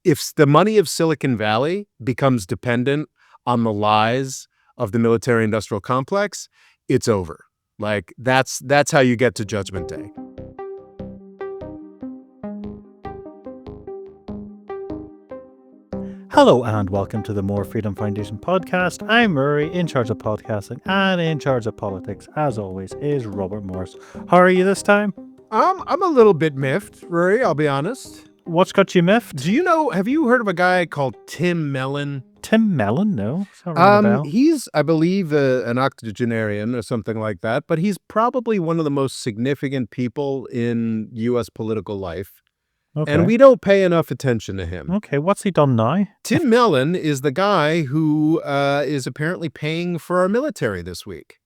if the money of Silicon Valley becomes dependent on the lies of the military-industrial complex, it's over. Like, that's how you get to Judgment Day. Hello and welcome to the More Freedom Foundation podcast. I'm Murray, in charge of podcasting, and in charge of politics, as always, is Robert Morris. How are you this time? I'm a little bit miffed, Rory, I'll be honest. What's got you miffed? Have you heard of a guy called Tim Mellon? Tim Mellon? No, it's not ringing a bell. He's, I believe, an octogenarian or something like that, but he's probably one of the most significant people in U.S. political life. Okay. And we don't pay enough attention to him. Okay, what's he done now? Tim Mellon is the guy who is apparently paying for our military this week.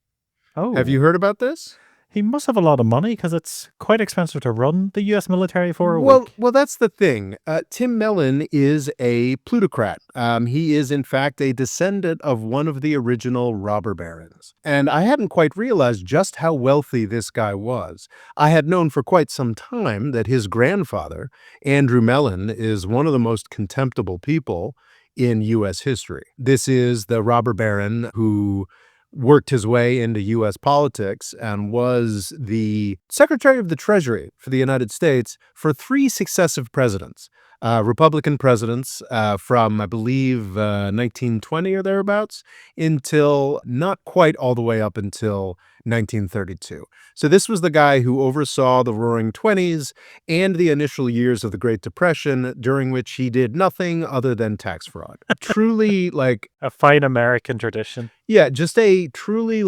Oh. Have you heard about this? He must have a lot of money because it's quite expensive to run the U.S. military for a week. Well, that's the thing. Tim Mellon is a plutocrat. He is, in fact, a descendant of one of the original robber barons. And I hadn't quite realized just how wealthy this guy was. I had known for quite some time that his grandfather, Andrew Mellon, is one of the most contemptible people in U.S. history. This is the robber baron who worked his way into U.S. politics and was the Secretary of the Treasury for the United States for 3 successive presidents, Republican presidents from, I believe, 1920 or thereabouts, until not quite all the way up until 1932. So this was the guy who oversaw the Roaring '20s and the initial years of the Great Depression, during which he did nothing other than tax fraud. Truly, like, a fine American tradition. yeah, just a truly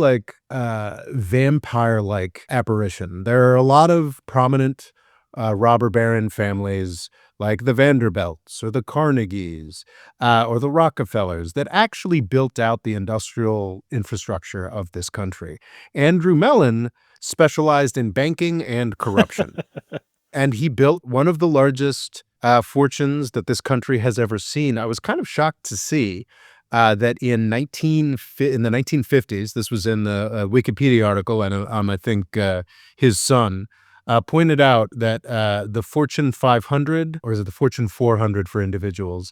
vampire-like apparition. There are a lot of prominent robber baron families like the Vanderbilts or the Carnegies or the Rockefellers that actually built out the industrial infrastructure of this country. Andrew Mellon specialized in banking and corruption. And he built one of the largest fortunes that this country has ever seen. I was kind of shocked to see that in the 1950s, this was in the Wikipedia article, and I think his son pointed out that the Fortune 500, or is it the Fortune 400 for individuals,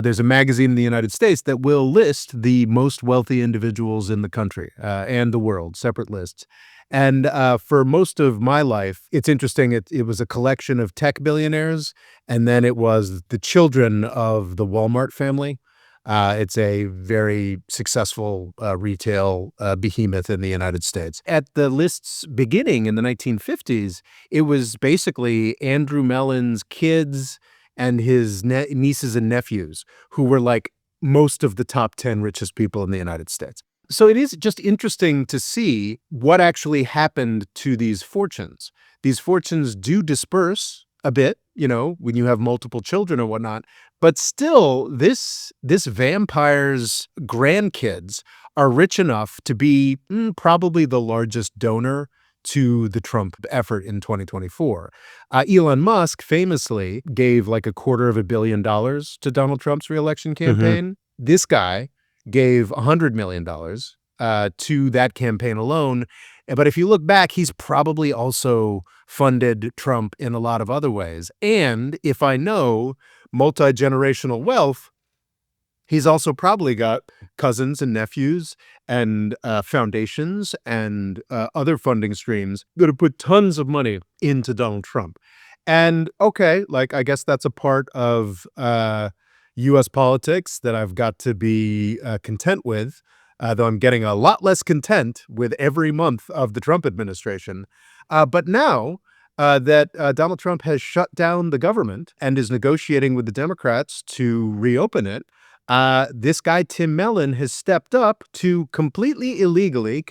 there's a magazine in the United States that will list the most wealthy individuals in the country and the world, separate lists. And for most of my life, it's interesting, it was a collection of tech billionaires, and then it was the children of the Walmart family. It's a very successful retail behemoth in the United States. At the list's beginning in the 1950s, it was basically Andrew Mellon's kids and his nieces and nephews who were like most of the top 10 richest people in the United States. So it is just interesting to see what actually happened to these fortunes. These fortunes do disperse a bit, when you have multiple children or whatnot. But still, this vampire's grandkids are rich enough to be probably the largest donor to the Trump effort in 2024. Elon Musk famously gave like $250 million to Donald Trump's reelection campaign. This guy gave $100 million to that campaign alone. But if you look back, he's probably also funded Trump in a lot of other ways. And if I know multi-generational wealth, he's also probably got cousins and nephews and foundations and other funding streams that have put tons of money into Donald Trump. And okay, I guess that's a part of U.S. politics that I've got to be content with. Though I'm getting a lot less content with every month of the Trump administration. But now that Donald Trump has shut down the government and is negotiating with the Democrats to reopen it, this guy, Tim Mellon, has stepped up to completely illegally,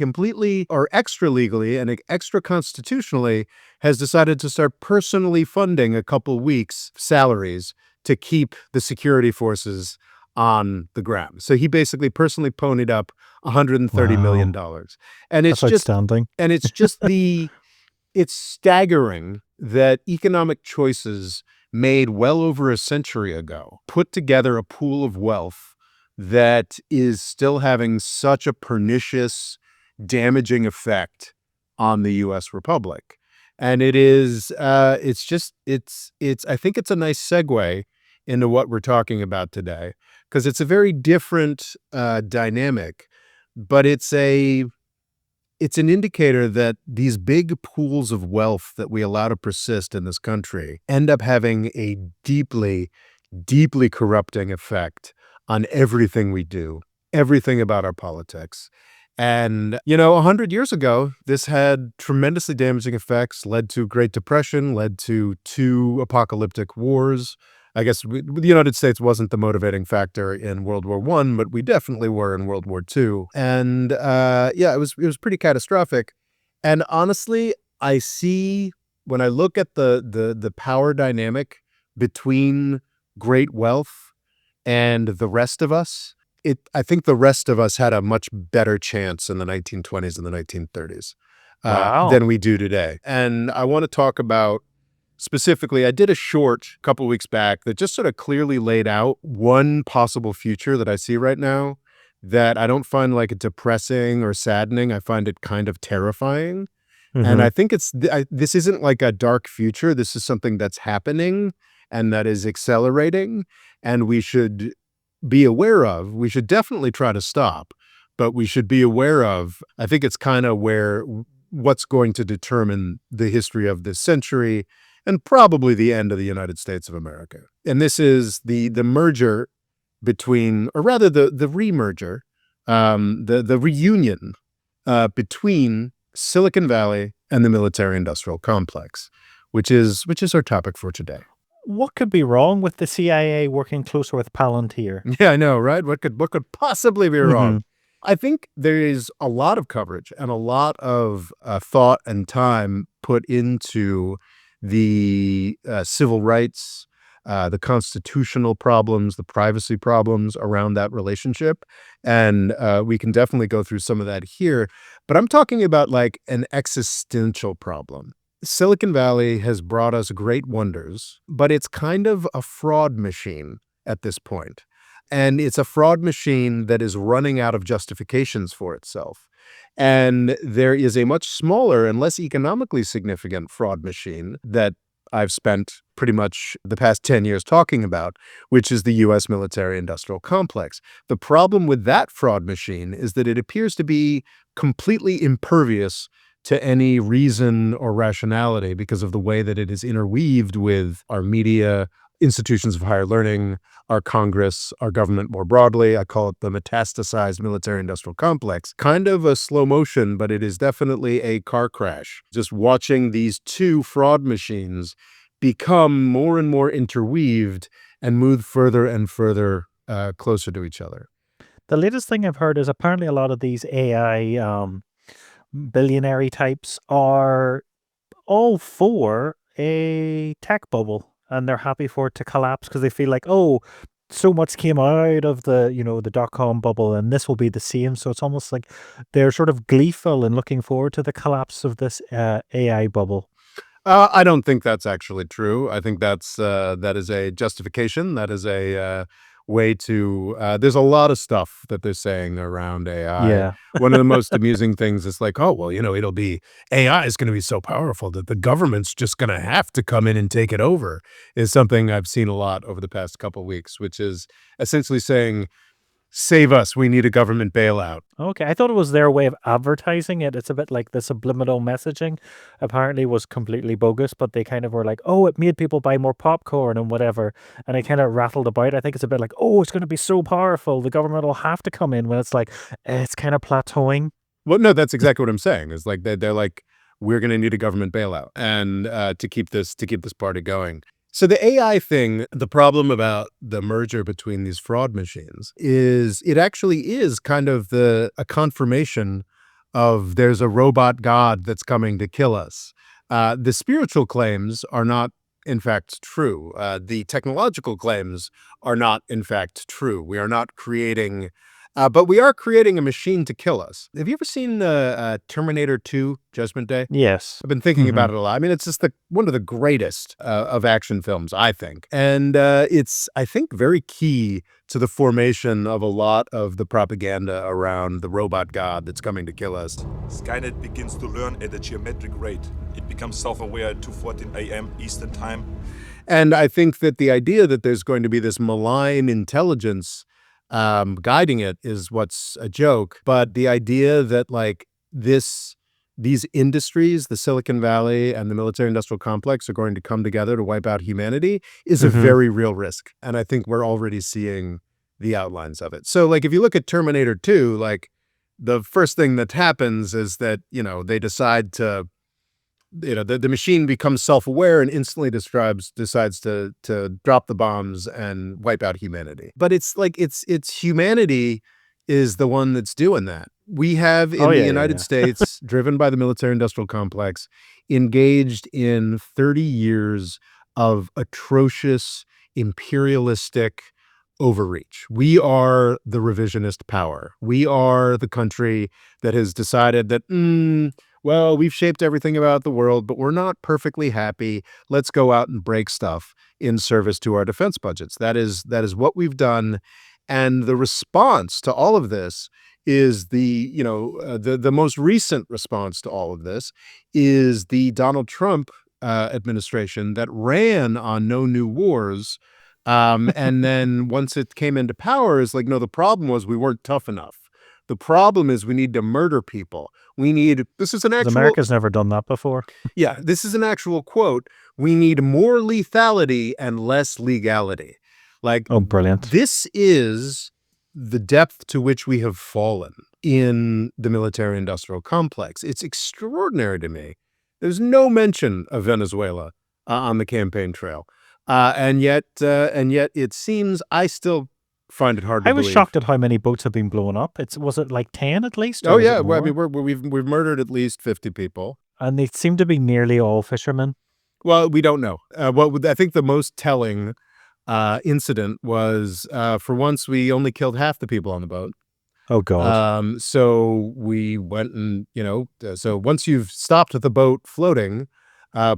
or extra legally and extra constitutionally, has decided to start personally funding a couple weeks' salaries to keep the security forces on the ground. So he basically personally ponied up $130 million. And it's That's outstanding. And it's just it's staggering that economic choices made well over a century ago put together a pool of wealth that is still having such a pernicious, damaging effect on the U.S. Republic. And it is, I think it's a nice segue into what we're talking about today, because it's a very different dynamic, but it's an indicator that these big pools of wealth that we allow to persist in this country end up having a deeply, deeply corrupting effect on everything we do, everything about our politics. And, 100 years ago, this had tremendously damaging effects, led to Great Depression, led to two apocalyptic wars. I guess the United States wasn't the motivating factor in World War I, but we definitely were in World War II. And yeah, it was pretty catastrophic. And honestly, I see when I look at the power dynamic between great wealth and the rest of us, I think the rest of us had a much better chance in the 1920s and the 1930s Wow. than we do today. And I want to talk about specifically, I did a short a couple weeks back that just sort of clearly laid out one possible future that I see right now that I don't find like depressing or saddening. I find it kind of terrifying. And Mm-hmm. I think this isn't like a dark future. This is something that's happening and that is accelerating, and we should be aware of. We should definitely try to stop, but we should be aware of. I think it's kind of what's going to determine the history of this century and probably the end of the United States of America. And this is the merger between, or rather the remerger, the reunion between Silicon Valley and the military-industrial complex, which is our topic for today. What could be wrong with the CIA working closer with Palantir? Yeah, I know, right? What could possibly be Mm-hmm. wrong? I think there is a lot of coverage and a lot of thought and time put into the civil rights, the constitutional problems, the privacy problems around that relationship. And we can definitely go through some of that here. But I'm talking about like an existential problem. Silicon Valley has brought us great wonders, but it's kind of a fraud machine at this point. And it's a fraud machine that is running out of justifications for itself. And there is a much smaller and less economically significant fraud machine that I've spent pretty much the past 10 years talking about, which is the U.S. military-industrial complex. The problem with that fraud machine is that it appears to be completely impervious to any reason or rationality because of the way that it is interweaved with our media, institutions of higher learning, our Congress, our government more broadly. I call it the metastasized military-industrial complex. Kind of a slow motion, but it is definitely a car crash. Just watching these two fraud machines become more and more interweaved and move further and further closer to each other. The latest thing I've heard is apparently a lot of these AI billionaire types are all for a tech bubble, and they're happy for it to collapse because they feel like, oh, so much came out of the dot-com bubble, and this will be the same. So it's almost like they're sort of gleeful and looking forward to the collapse of this AI bubble. I don't think that's actually true. I think that is a justification. That is a way to. There's a lot of stuff that they're saying around AI. Yeah. One of the most amusing things is like, oh well, it'll be AI is going to be so powerful that the government's just going to have to come in and take it over. Is something I've seen a lot over the past couple of weeks, which is essentially saying, "Save us! We need a government bailout." Okay, I thought it was their way of advertising it. It's a bit like the subliminal messaging apparently was completely bogus, but they kind of were like, oh, it made people buy more popcorn and whatever. And it kind of rattled about. I think it's a bit like, oh, it's going to be so powerful. The government will have to come in, when it's like, it's kind of plateauing. Well, no, that's exactly what I'm saying. Is like they're like, we're going to need a government bailout and to keep this party going. So the AI thing, the problem about the merger between these fraud machines is it actually is kind of a confirmation of there's a robot god that's coming to kill us. The spiritual claims are not, in fact, true. The technological claims are not, in fact, true. We are not creating, but we are creating a machine to kill us. Have you ever seen Terminator 2, Judgment Day? Yes. I've been thinking Hmm. about it a lot. I mean, it's just one of the greatest of action films, I think. And it's, I think, very key to the formation of a lot of the propaganda around the robot god that's coming to kill us. Skynet begins to learn at a geometric rate. It becomes self-aware at 2:14 a.m. Eastern Time. And I think that the idea that there's going to be this malign intelligence guiding it is what's a joke. But the idea that like these industries, the Silicon Valley and the military industrial complex, are going to come together to wipe out humanity is a Mhm. very real risk. And I think we're already seeing the outlines of it. So like if you look at Terminator 2, like the first thing that happens is that, they decide to the machine becomes self-aware and instantly decides to drop the bombs and wipe out humanity. But it's like it's humanity is the one that's doing that. We have Oh, in the yeah, yeah, United yeah. States, driven by the military industrial complex, engaged in 30 years of atrocious imperialistic overreach. We are the revisionist power. We are the country that has decided that well, we've shaped everything about the world, but we're not perfectly happy. Let's go out and break stuff in service to our defense budgets. That is what we've done, and the response to all of this is the most recent response to all of this is the Donald Trump administration that ran on no new wars. And then once it came into power, is like, no, the problem was we weren't tough enough. The problem is we need to murder people. This is an 'Cause actual, America's never done that before. yeah, this is an actual quote. We need more lethality and less legality. Like, Oh, brilliant. this is the depth to which we have fallen in the military industrial complex. It's extraordinary to me. There's no mention of Venezuela on the campaign trail. And yet it seems I still find it hard to I was believe. shocked at how many boats have been blown up. Was it like 10 at least, Oh or was it yeah, well, I mean more? we've murdered at least 50 people. And they seem to be nearly all fishermen. Well, we don't know. I think the most telling incident was for once we only killed half the people on the boat. Oh god. So we went and so once you've stopped the boat floating,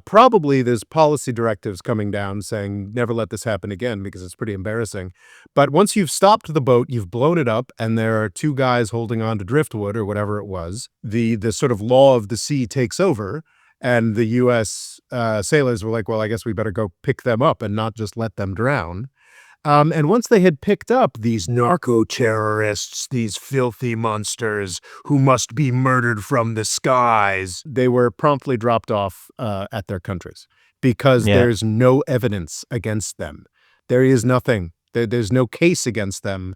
probably there's policy directives coming down saying never let this happen again because it's pretty embarrassing. But once you've stopped the boat, you've blown it up, and there are two guys holding on to driftwood or whatever it was. The sort of law of the sea takes over, and the U.S. Sailors were like, well, I guess we better go pick them up and not just let them drown. And once they had picked up these narco terrorists, these filthy monsters who must be murdered from the skies, they were promptly dropped off at their countries because Yeah. there's no evidence against them. There is nothing. There's no case against them.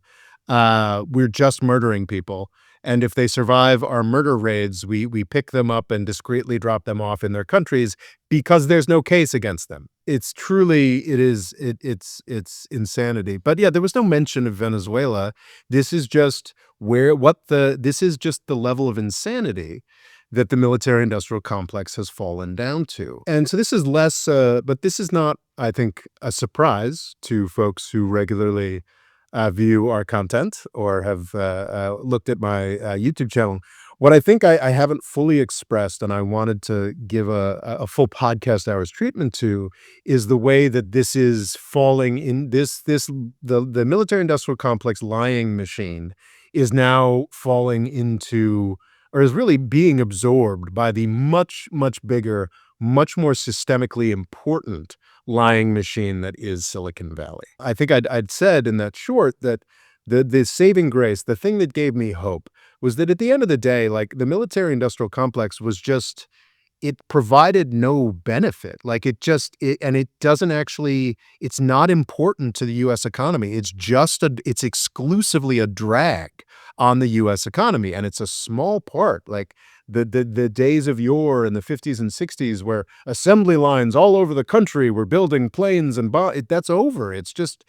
We're just murdering people. And if they survive our murder raids, we pick them up and discreetly drop them off in their countries because there's no case against them. It's insanity. But yeah, there was no mention of Venezuela. This is just this is just the level of insanity that the military industrial complex has fallen down to. And so this is less, but this is not, I think, a surprise to folks who regularly view our content or have looked at my YouTube channel. What I think I haven't fully expressed, and I wanted to give a full podcast hours treatment to, is the way that this is falling in the military industrial complex lying machine is now falling into, or is really being absorbed by the much, much bigger, much more systemically important lying machine that is Silicon Valley. I think I'd said in that short that the saving grace, the thing that gave me hope, was that at the end of the day, like the military industrial complex was just, it provided no benefit. Like and it doesn't actually, it's not important to the US economy. It's exclusively a drag on the US economy. And it's a small part, like the days of yore in the 50s and 60s where assembly lines all over the country were building planes and that's over. It's just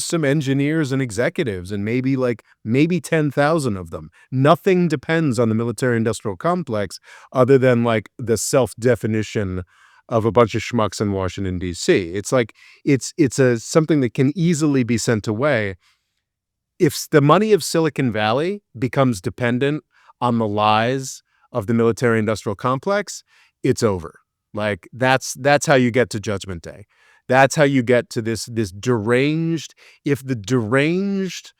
some engineers and executives and maybe 10,000 of them. Nothing depends on the military industrial complex other than like the self-definition of a bunch of schmucks in Washington, D.C. It's like it's something that can easily be sent away. If the money of Silicon Valley becomes dependent on the lies of the military industrial complex, it's over. Like that's how you get to Judgment Day. That's how you get to this deranged, if the deranged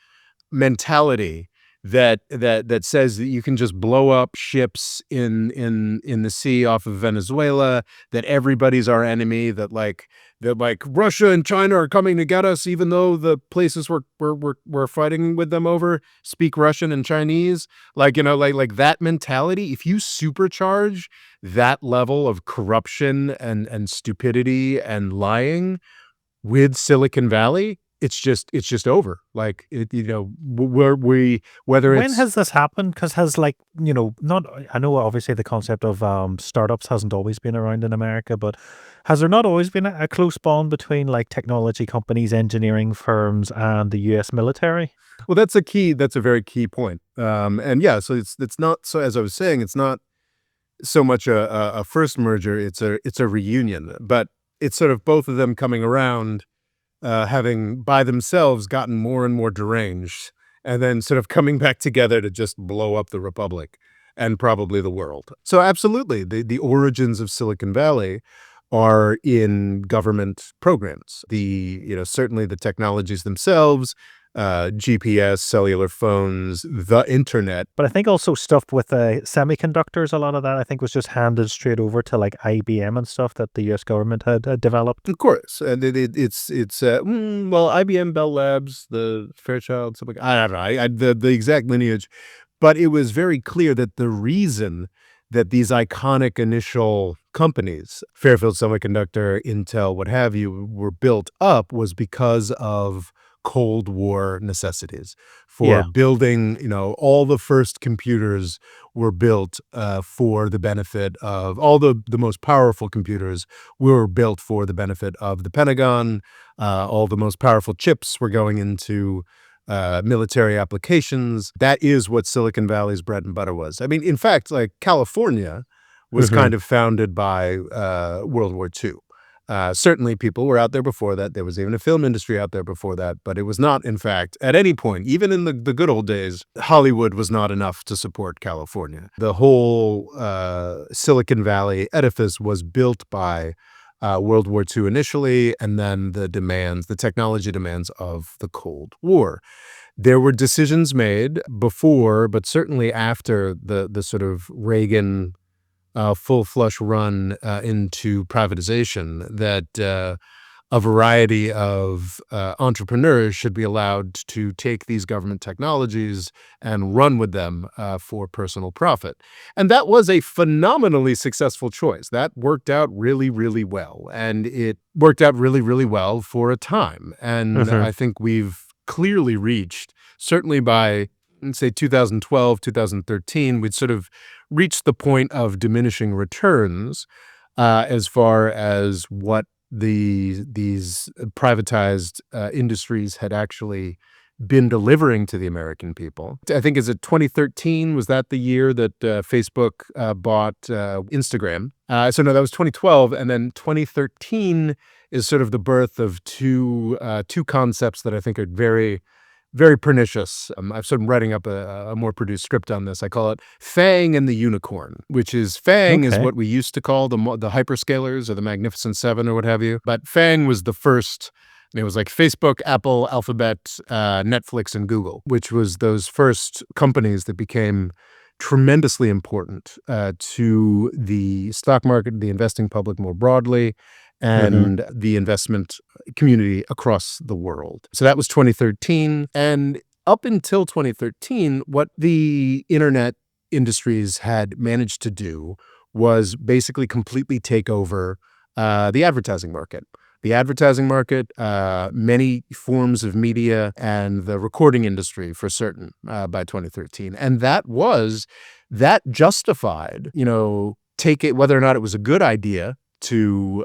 mentality that says that you can just blow up ships in the sea off of Venezuela, that everybody's our enemy, that Russia and China are coming to get us, even though the places we're fighting with them over speak Russian and Chinese. Like that mentality, if you supercharge that level of corruption and stupidity and lying with Silicon Valley, it's just over. Like it, where we whether When it's has this happened? Because has not I know obviously the concept of startups hasn't always been around in America, but has there not always been a close bond between like technology companies, engineering firms, and the U.S. military? well, that's a very key point. And yeah, so it's not, so as I was saying, it's not so much a first merger, it's a reunion, but it's sort of both of them coming around, having by themselves gotten more and more deranged, and then sort of coming back together to just blow up the republic and probably the world. So absolutely, the origins of Silicon Valley are in government programs. Certainly the technologies themselves, GPS, cellular phones, the internet. But I think also stuff with semiconductors, a lot of that I think was just handed straight over to like IBM and stuff that the U.S. government had developed. Of course, and well, IBM, Bell Labs, the Fairchild, something, I don't know, the exact lineage, but it was very clear that the reason that these iconic initial companies, Fairfield Semiconductor, Intel, what have you, were built up was because of Cold War necessities for Yeah. building. All the first computers were built for the benefit of all the most powerful computers were built for the benefit of the Pentagon. All the most powerful chips were going into military applications. That is what Silicon Valley's bread and butter was. I mean, in fact, like California was Hmm. kind of founded by World War II. Certainly people were out there before that. There was even a film industry out there before that, but it was not, in fact, at any point, even in the good old days, Hollywood was not enough to support California. The whole Silicon Valley edifice was built by World War II initially, and then the technology demands of the Cold War. There were decisions made before, but certainly after the sort of Reagan full flush run into privatization, that a variety of entrepreneurs should be allowed to take these government technologies and run with them for personal profit. And that was a phenomenally successful choice. That worked out really, really well. And it worked out really, really well for a time. And Hmm. I think we've clearly reached, certainly by, let's say, 2012, 2013, we'd sort of reached the point of diminishing returns as far as what these privatized industries had actually been delivering to the American people. I think, is it 2013? Was that the year that Facebook bought Instagram? So no, that was 2012, and then 2013 is sort of the birth of two concepts that I think are very, very pernicious. I've sort of writing up a more produced script on this. I call it Fang and the Unicorn, which is Fang is Okay. what we used to call the hyperscalers or the Magnificent Seven or what have you. But Fang was the first. It was like Facebook, Apple, Alphabet, Netflix, and Google, which was those first companies that became tremendously important to the stock market, the investing public more broadly, Hmm. and the investment community across the world. So that was 2013. And up until 2013, what the internet industries had managed to do was basically completely take over the advertising market. The advertising market, many forms of media, and the recording industry for certain by 2013. And that justified, take it, whether or not it was a good idea to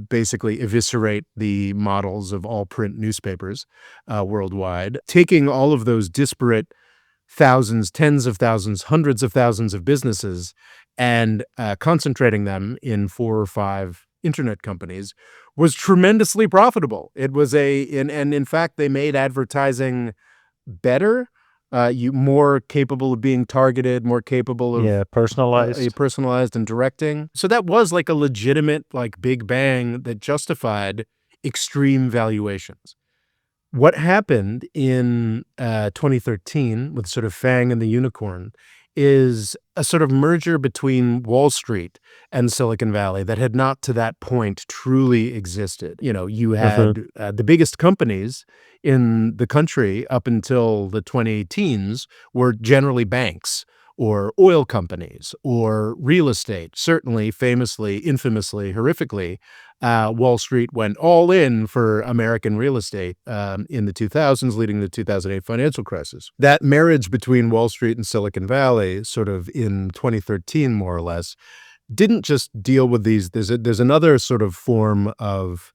basically eviscerate the models of all print newspapers worldwide, taking all of those disparate thousands, tens of thousands, hundreds of thousands of businesses and concentrating them in 4 or 5 internet companies was tremendously profitable. It was and in fact, they made advertising better, you more capable of being targeted, more capable of Yeah, personalized. personalized and directing. So that was like a legitimate, like, big bang that justified extreme valuations. What happened in 2013 with sort of Fang and the Unicorn is a sort of merger between Wall Street and Silicon Valley that had not to that point truly existed. You know, you Mhm. had the biggest companies in the country up until the 2010s were generally banks or oil companies or real estate. Certainly, famously, infamously, horrifically, Wall Street went all in for American real estate in the 2000s, leading to the 2008 financial crisis. That marriage between Wall Street and Silicon Valley, sort of in 2013, more or less, didn't just deal with these. There's another sort of form of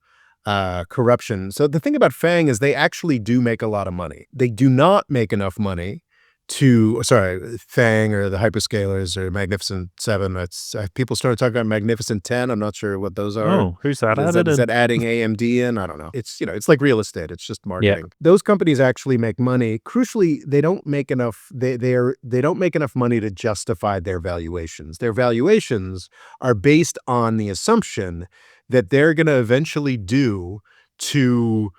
corruption. So the thing about Fang is they actually do make a lot of money. They do not make enough money to sorry, Fang or the hyperscalers or Magnificent Seven. That's people started talking about Magnificent 10. I'm not sure what those are. Oh, who's that Is added that is in? that adding AMD in? I don't know. It's, it's like real estate. It's just Yeah. marketing. Those companies actually make money. Crucially, they don't make enough. They don't make enough money to justify their valuations. Their valuations are based on the assumption that they're going to eventually do to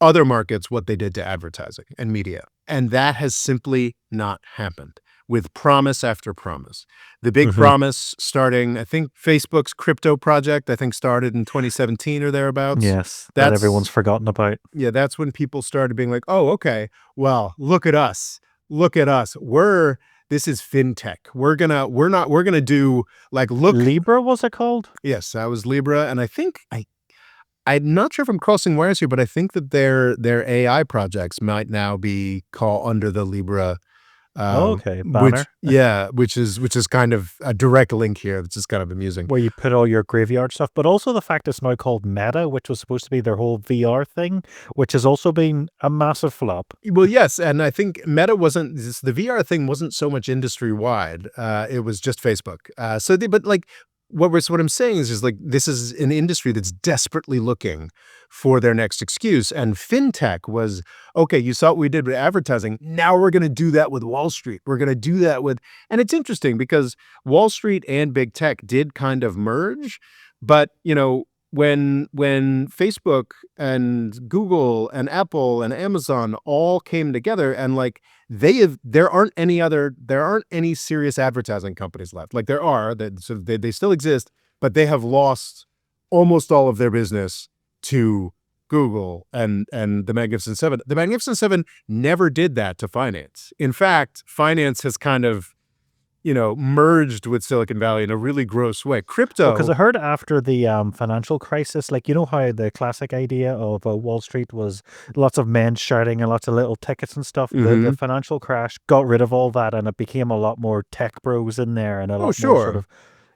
other markets what they did to advertising and media. And that has simply not happened with promise after promise. The big Mhm. promise starting, I think Facebook's crypto project, I think started in 2017 or thereabouts. Yes, that everyone's That's, forgotten about. yeah, that's when people started being like, oh, okay, well, look at us. Look at us. This is fintech. We're gonna do like, look, Libra, was it called? yes, I was Libra. And I'm not sure if I'm crossing wires here, but I think that their AI projects might now be called under the Libra, Oh, okay, which banner. which is kind of a direct link here. It's just kind of amusing. Where you put all your graveyard stuff, but also the fact it's now called Meta, which was supposed to be their whole VR thing, which has also been a massive flop. Well, yes, and I think Meta wasn't the VR thing wasn't so much industry wide. It was just Facebook. But like what I'm saying is like this is an industry that's desperately looking for their next excuse. And fintech was okay. You saw what we did with advertising. Now we're going to do that with Wall Street. We're going to do that with, and it's interesting because Wall Street and big tech did kind of merge, but when Facebook and Google and Apple and Amazon all came together and like there aren't any serious advertising companies left. Like there are that so they still exist, but they have lost almost all of their business to Google and the Magnificent Seven. The Magnificent Seven never did that to finance. In fact, finance has kind of merged with Silicon Valley in a really gross way. Well, because Crypto. I heard after the financial crisis, like, you know how the classic idea of Wall Street was lots of men shouting and lots of little tickets and stuff. The Mhm. financial crash got rid of all that, and it became a lot more tech bros in there, and a Oh, lot more sort sure. of,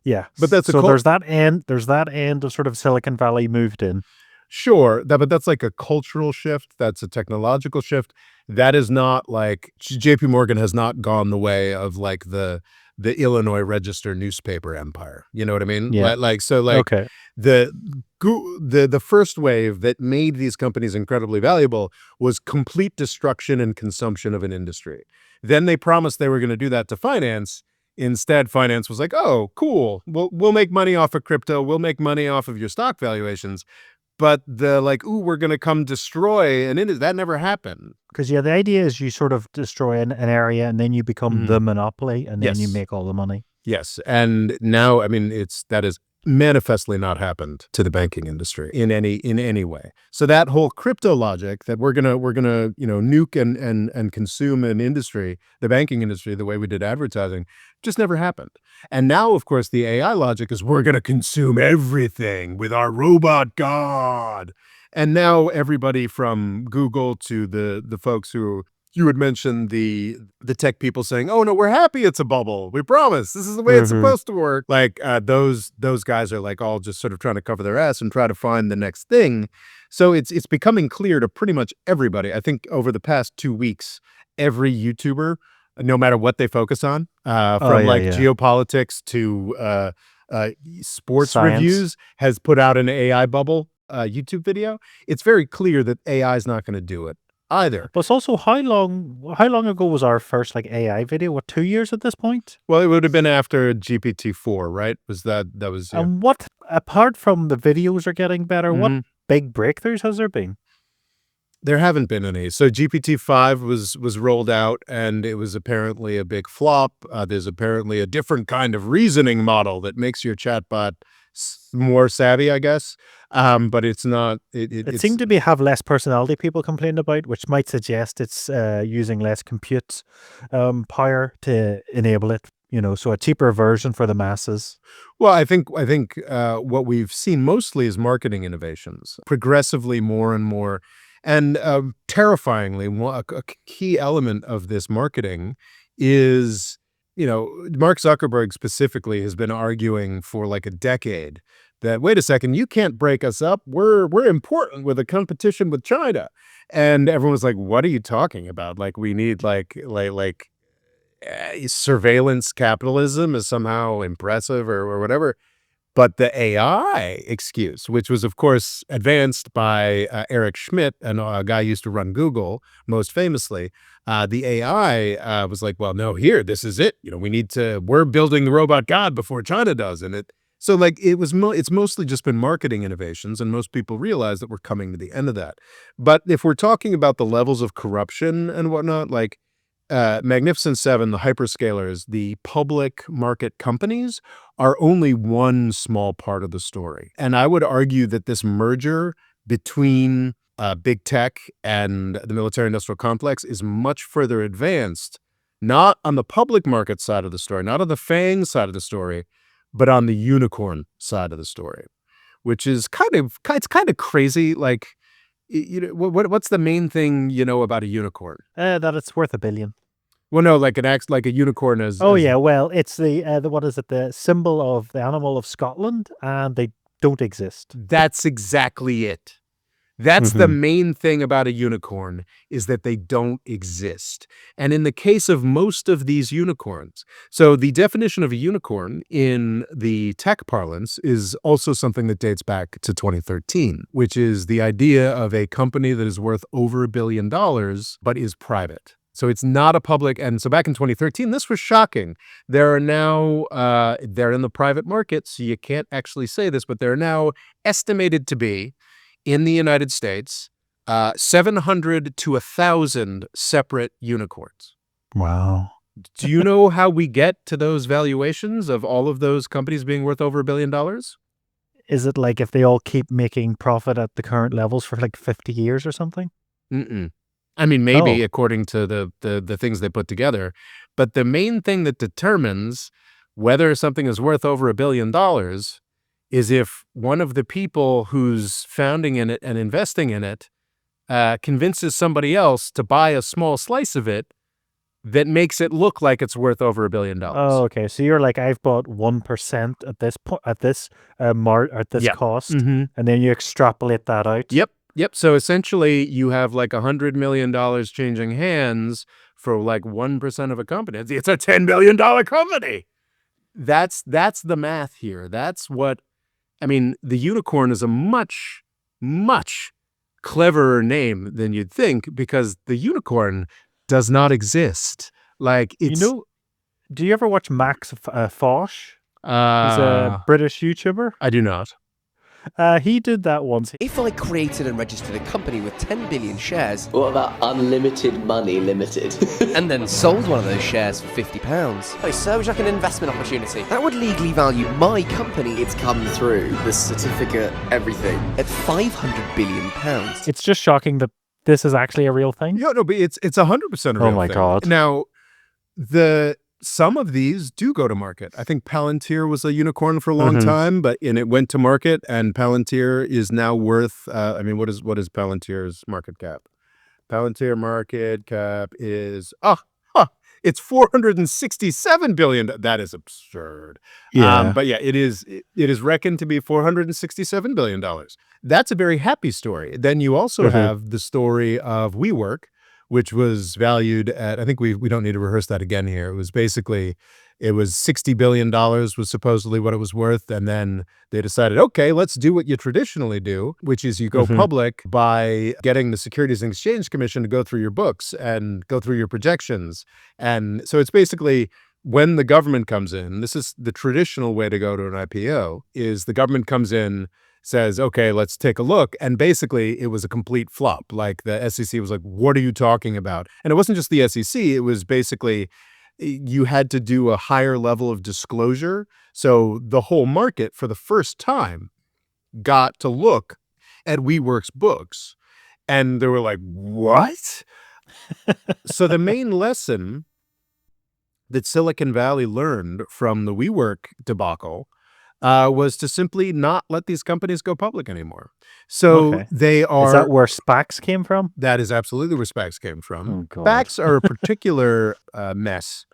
yeah. But that's a So cult. there's that end of sort of Silicon Valley moved in. Sure, but that's like a cultural shift, that's a technological shift. That is not like JP Morgan has not gone the way of like the Illinois Register newspaper empire. You know what I mean? Yeah. Like Okay. the the first wave that made these companies incredibly valuable was complete destruction and consumption of an industry. Then they promised they were going to do that to finance. Instead, finance was like, "Oh, cool. We'll make money off of crypto. We'll make money off of your stock valuations." But the like, "Ooh, we're gonna come destroy," and that never happened. Because, yeah, the idea is you sort of destroy an area, and then you become the Mhm. monopoly, and then you Yes. make all the money. Yes, and now, I mean, that has manifestly not happened to the banking industry in any way. So that whole crypto logic that we're gonna nuke and consume an industry, the banking industry, the way we did advertising, just never happened. And now, of course, the AI logic is we're gonna consume everything with our robot god. And now everybody from Google to the folks who you had mentioned the tech people saying, "Oh no, we're happy it's a bubble. We promise this is the way it's Mhm. supposed to work." Like those guys are like all just sort of trying to cover their ass and try to find the next thing. So it's becoming clear to pretty much everybody. I think over the past 2 weeks, every YouTuber, no matter what they focus on, Oh, from yeah, like yeah. geopolitics to sports Science. reviews, has put out an AI bubble YouTube video. It's very clear that AI is not going to do it either. But it's also how long ago was our first, like, AI video? What, 2 years at this point? Well, it would have been after GPT-4, right? That was, yeah. And what, apart from the videos are getting better, what Mhm. big breakthroughs has there been? There haven't been any. So GPT-5 was rolled out, and it was apparently a big flop. There's apparently a different kind of reasoning model that makes your chatbot more savvy, I guess. But it's not. It It's seemed to be have less personality, people complained about, which might suggest it's using less compute power to enable it. So a cheaper version for the masses. well. I think what we've seen mostly is marketing innovations, progressively more and more, and terrifyingly, a key element of this marketing is, Mark Zuckerberg specifically has been arguing for like a decade that, wait a second, you can't break us up. We're important with a competition with China, and everyone's like, what are you talking about? Like we need surveillance capitalism is somehow impressive or whatever. But the AI excuse, which was, of course, advanced by Eric Schmidt, and a guy who used to run Google most famously, the AI was like, well, no, here, this is it. We're building the robot god before China does. So like it's mostly just been marketing innovations, and most people realize that we're coming to the end of that. But if we're talking about the levels of corruption and whatnot, like Magnificent Seven, the hyperscalers, the public market companies are only one small part of the story. And I would argue that this merger between big tech and the military industrial complex is much further advanced, not on the public market side of the story, not on the FANG side of the story, but on the unicorn side of the story, which is it's kind of crazy. Like, what's the main thing about a unicorn? That it's worth $1 billion. Well, no, like a unicorn Oh yeah, well, it's the what is it? The symbol of the animal of Scotland, and they don't exist. That's exactly it. That's the main thing about a unicorn, is that they don't exist. And in the case of most of these unicorns, so the definition of a unicorn in the tech parlance is also something that dates back to 2013, which is the idea of a company that is worth over $1 billion, but is private. So it's not a public. And so back in 2013, this was shocking. There are now, they're in the private market, so you can't actually say this, but they're now estimated to be, in the United States, 700 to 1,000 separate unicorns. Wow. Do you know how we get to those valuations of all of those companies being worth over $1 billion? Is it like if they all keep making profit at the current levels for like 50 years or something? Mm-mm. I mean, maybe Oh. according to the things they put together. But the main thing that determines whether something is worth over $1 billion is if one of the people who's founding in it and investing in it convinces somebody else to buy a small slice of it that makes it look like it's worth over $1 billion. Oh, okay. So you're like, I've bought 1% at this point, at this Yeah. cost, Mm-hmm. and then you extrapolate that out. Yep. So essentially, you have like $100 million changing hands for like 1% of a company. It's a $10 billion company. That's the math here. That's what. I mean, the unicorn is a much, much cleverer name than you'd think, because the unicorn does not exist. Like, it's... Do you ever watch Max Fosh? He's a British YouTuber. I do not. He did that once. If I created and registered a company with 10 billion shares, What about unlimited money limited? and then sold one of those shares for £50, it serves like an investment opportunity. That would legally value my company It's come through, the certificate, everything. at £500 billion. It's just shocking that this is actually a real thing. Yeah, no, but it's 100% a real Oh my thing. God. Now, some of these do go to market. I think Palantir was a unicorn for a long time, and it went to market, and Palantir is now worth, what is Palantir's market cap? Palantir market cap is, it's $467 billion. That is absurd. Yeah. But yeah, it is reckoned to be $467 billion. That's a very happy story. Then you also have the story of WeWork, which was valued at, I think we don't need to rehearse that again here. It was $60 billion was supposedly what it was worth. And then they decided, okay, let's do what you traditionally do, which is you go public by getting the Securities and Exchange Commission to go through your books and go through your projections. And so it's basically, when the government comes in, this is the traditional way to go to an IPO, is the government comes in, says, okay, let's take a look. And basically, it was a complete flop. Like the SEC was like, what are you talking about? And it wasn't just the SEC. It was basically you had to do a higher level of disclosure. So the whole market for the first time got to look at WeWork's books. And they were like, what? So the main lesson that Silicon Valley learned from the WeWork debacle was to simply not let these companies go public anymore. So Okay. they Is are. that where SPACs came from? That is absolutely where SPACs came from. Oh, God. SPACs are a particular mess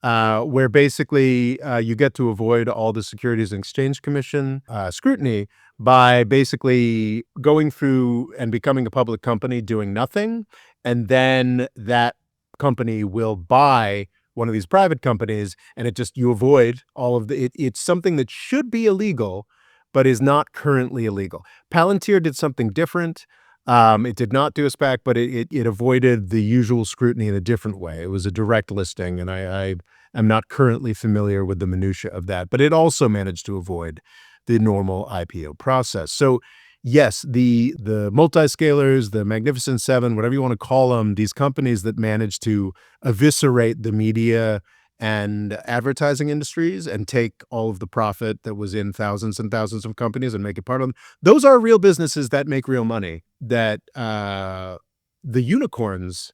where basically you get to avoid all the Securities and Exchange Commission scrutiny by basically going through and becoming a public company, doing nothing, and then that company will buy one of these private companies, and you avoid all of it's something that should be illegal, but is not currently illegal. Palantir did something different. It did not do a SPAC, but it avoided the usual scrutiny in a different way. It was a direct listing, and I am not currently familiar with the minutia of that, but it also managed to avoid the normal IPO process. So yes, the multiscalers, the Magnificent Seven, whatever you want to call them, these companies that manage to eviscerate the media and advertising industries and take all of the profit that was in thousands and thousands of companies and make it part of them. Those are real businesses that make real money. That the unicorns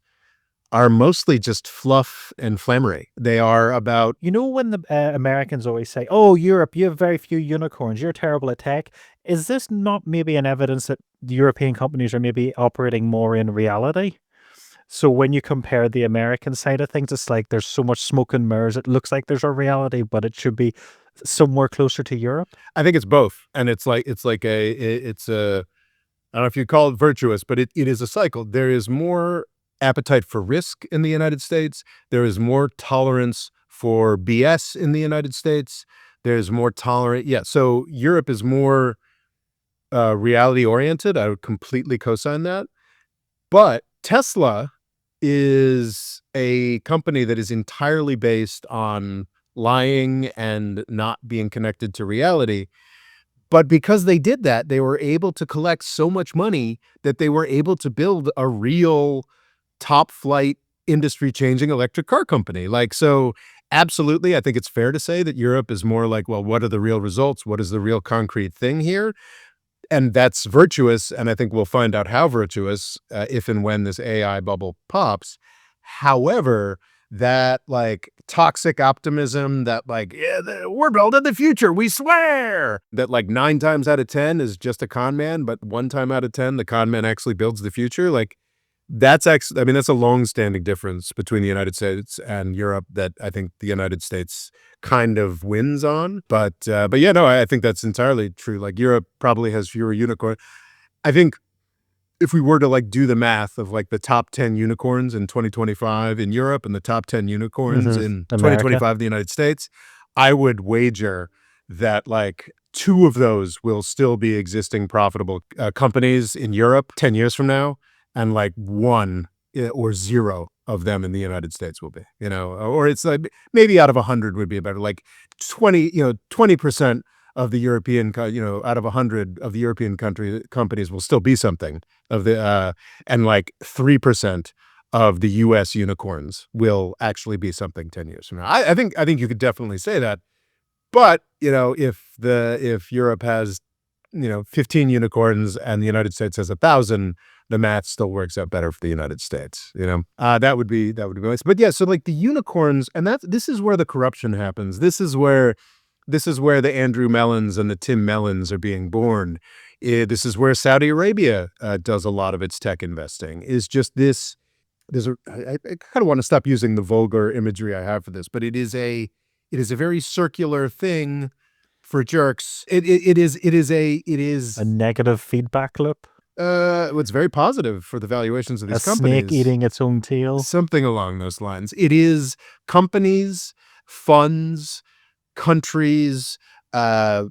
are mostly just fluff and flammery. They are about. You know when the Americans always say, "Oh, Europe, you have very few unicorns. You're terrible at tech." Is this not maybe an evidence that the European companies are maybe operating more in reality? So when you compare the American side of things, it's like there's so much smoke and mirrors. It looks like there's a reality, but it should be somewhere closer to Europe. I think it's both, and it's a. I don't know if you call it virtuous, but it is a cycle. There is more appetite for risk in the United States. There is more tolerance for BS in the United States. There's more tolerant. Yeah. So Europe is more reality oriented. I would completely co-sign that. But Tesla is a company that is entirely based on lying and not being connected to reality. But because they did that, they were able to collect so much money that they were able to build a real top flight industry changing electric car company. So absolutely, I think it's fair to say that Europe is more like, well, what are the real results? What is the real concrete thing here? And that's virtuous. And I think we'll find out how virtuous if and when this AI bubble pops. However, that toxic optimism that we're building the future, we swear, that 9 times out of 10 is just a con man, but 1 time out of 10 the con man actually builds the future. That's actually, that's a long-standing difference between the United States and Europe that I think the United States kind of wins on. But yeah, no, I think that's entirely true. Europe probably has fewer unicorns. I think if we were to do the math of the top 10 unicorns in 2025 in Europe and the top 10 unicorns in 2025 in the United States, I would wager that 2 of those will still be existing profitable companies in Europe 10 years from now. And 1 or 0 of them in the United States will be, or it's maybe out of 100 would be a better, 20% of the European, out of 100 of the European companies will still be something of the, and 3% of the U.S. unicorns will actually be something 10 years from now. I think you could definitely say that, but if Europe has 15 unicorns and the United States has 1,000, the math still works out better for the United States. That would be nice. But yeah, so the unicorns, and this is where the corruption happens. This is where the Andrew Mellons and the Tim Mellons are being born. This is where Saudi Arabia does a lot of its tech investing. Is just this. I kind of want to stop using the vulgar imagery I have for this, but it is a very circular thing for jerks. It is a negative feedback loop. It's very positive for the valuations of these companies. A snake eating its own tail. Something along those lines. It is companies, funds, countries,